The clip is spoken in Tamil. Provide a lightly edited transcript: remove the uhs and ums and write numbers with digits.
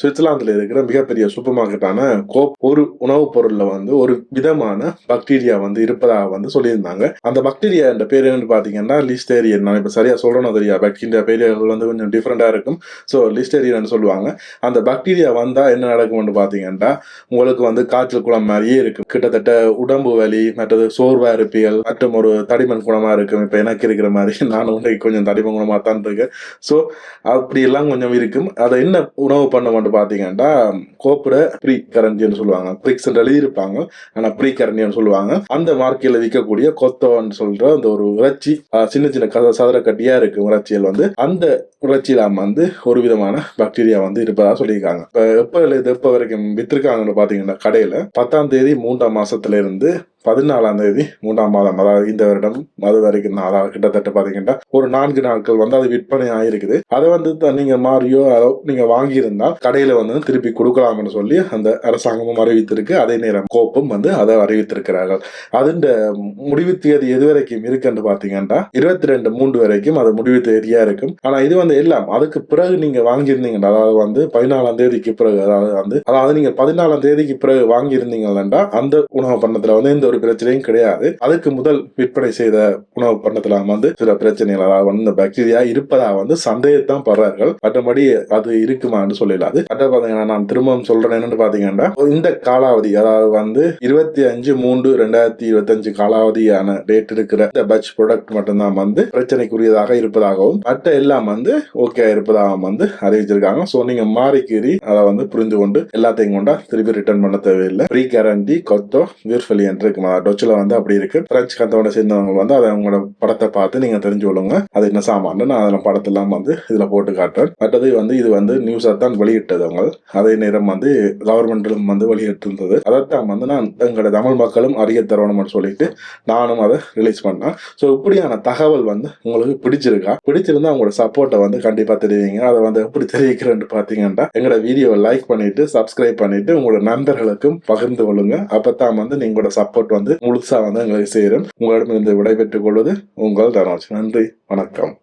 சுவிட்சர்லாந்துல இருக்கிற மிகப்பெரிய சூப்பர் மார்க்கெட்டான கோப் ஒரு உணவுப் பொருள்ல வந்து ஒரு விதமான பாக்டீரியா வந்து இருப்பதாக வந்து சொல்லியிருந்தாங்க. அந்த பாக்டீரியா என்ற பேர் என்னன்னு பாத்தீங்கன்னா லிஸ்டேரியன். நான் இப்ப சரியா சொல்றேன்னு தெரியா, பாக்டீரியா பேர்கள் வந்து கொஞ்சம் டிஃப்ரெண்டா இருக்கும். ஸோ லிஸ்டேரியன் சொல்லுவாங்க. அந்த பாக்டீரியா வந்தா என்ன நடக்கும்னு பாத்தீங்கன்னா உங்களுக்கு வந்து காய்ச்சல் குளம் மாதிரியே இருக்கும். கிட்டத்தட்ட உடம்பு வலி, மற்றது சோர்வா இருப்பியல், மற்றும் ஒரு தடிமன் குணமா இருக்கும். இப்ப எனக்கு இருக்கிற மாதிரி நானும் கொஞ்சம் தடிமன் குணமா தான் இருக்கேன். ஸோ அப்படி எல்லாம் கொஞ்சம் இருக்கும். அதை என்ன உணவு பண்ண பாத்தீங்கன்னா கோப்புட ப்ரீ கரண்டின்னு சொல்லுவாங்க. பிரிக்ஸ் எழுதியிருப்பாங்க, ஆனா ப்ரீ கரண்டின்னு சொல்லுவாங்க. அந்த மார்க்கெட்ல விற்கக்கூடிய கொத்தோன்னு சொல்ற அந்த ஒரு இறைச்சி, சின்ன சின்ன சதுர கட்டியா இருக்கு இறைச்சியல் வந்து, அந்த இறைச்சியில வந்து ஒரு விதமான பாக்டீரியா வந்து இருப்பதா சொல்லியிருக்காங்க. எப்ப வரைக்கும் வித்திருக்காங்கன்னு பாத்தீங்கன்னா கடையில 10ஆம் தேதி 3ஆம் மாசத்துல இருந்து 14ஆம் தேதி 3ஆம் மாதம், அதாவது இந்த வருடம் அது வரைக்கும் தான். அதாவது கிட்டத்தட்ட பாத்தீங்கன்னா ஒரு 4 நாட்கள் வந்து அது விற்பனை ஆயிருக்குது. அதை வந்து நீங்க மாறியோ நீங்க வாங்கியிருந்தா கடையில வந்து திருப்பி கொடுக்கலாம்னு சொல்லி அந்த அரசாங்கமும் அறிவித்திருக்கு. அதே நேரம் கோப்பும் வந்து அதை அறிவித்திருக்கிறார்கள். அதுண்ட முடிவு தேதி எது வரைக்கும் இருக்குன்னு பாத்தீங்கன்னா 22/3 வரைக்கும் அது முடிவு தேதியா இருக்கும். ஆனா இது வந்து எல்லாம் அதுக்கு பிறகு நீங்க வாங்கியிருந்தீங்கன்னா, அதாவது வந்து 14ஆம் தேதிக்கு பிறகு, அதாவது நீங்க 14ஆம் தேதிக்கு பிறகு வாங்கியிருந்தீங்கன்னா அந்த உணவு பண்டத்துல வந்து எந்த ஒரு பிரச்சனையும் கிடையாது. அதுக்கு முதல் விற்பனை செய்த உணவு பண்டத்துல வந்து சில பிரச்சனைகள், அதாவது வந்து இந்த பாக்டீரியா இருப்பதா வந்து சந்தேகத்தான் படுறார்கள். மற்றபடி அது இருக்குமான்னு சொல்லலாது. பாத்தீங்கன்னா நான் திரும்பவும் சொல்றேன் என்னன்னு பாத்தீங்கன்னா, இந்த காலாவதி, அதாவது வந்து 25/3/2025 காலாவதியான டேட் இருக்கிற இந்த பட்ச் ப்ராடக்ட் மட்டும்தான் வந்து பிரச்சனைக்குரியதாக இருப்பதாகவும், மற்ற எல்லாம் வந்து ஓகே இருப்பதாகவும் வந்து அறிவிச்சிருக்காங்க. சோ நீங்க மாறிக்கீறி அதை வந்து புரிந்து கொண்டு எல்லாத்தையும் கொண்டா திருப்பி ரிட்டர்ன் பண்ண தேவையில்லை. ப்ரீ கேரண்டி கொத்தோ விர்ஃபலி என்று இருக்கு. டொச்சில் வந்து அப்படி இருக்கு. பிரெஞ்சு கத்தோட சேர்ந்தவங்க வந்து அதை உங்களோட படத்தை பார்த்து நீங்க தெரிஞ்சு கொள்ளுங்க அது என்ன சாமான்னு. நான் அதில் படத்தெல்லாம் வந்து இதுல போட்டு காட்டுறேன். மற்றது வந்து இது வந்து நியூஸா தான் வெளியிட்டது அவங்க. அதே நேரம் வந்து கவர்மெண்ட்டும் வந்து வெளியிட்டிருந்தது. அதைத்தான் வந்து நான் எங்களோட தமிழ் மக்களும் அறிய தரணும்னு சொல்லிட்டு நானும் அதை ரிலீஸ் பண்ணேன். ஸோ இப்படியான தகவல் வந்து உங்களுக்கு பிடிச்சிருந்தா உங்களோட சப்போர்ட்டை வந்து கண்டிப்பா தெரிவிங்க. அதை வந்து எப்படி தெரிவிக்கிறேன்னு பாத்தீங்கன்னா எங்களோட வீடியோவை லைக் பண்ணிட்டு சப்ஸ்கிரைப் பண்ணிட்டு உங்களோட நண்பர்களுக்கும் பகிர்ந்து கொள்ளுங்க. அப்பதான் வந்து நீங்களோட சப்போர்ட் வந்து முழுசா வந்து எங்களுக்கு சேரும். உங்களிடமிருந்து விடைபெற்றுக் கொள்வது உங்கள் தனோஜ். நன்றி, வணக்கம்.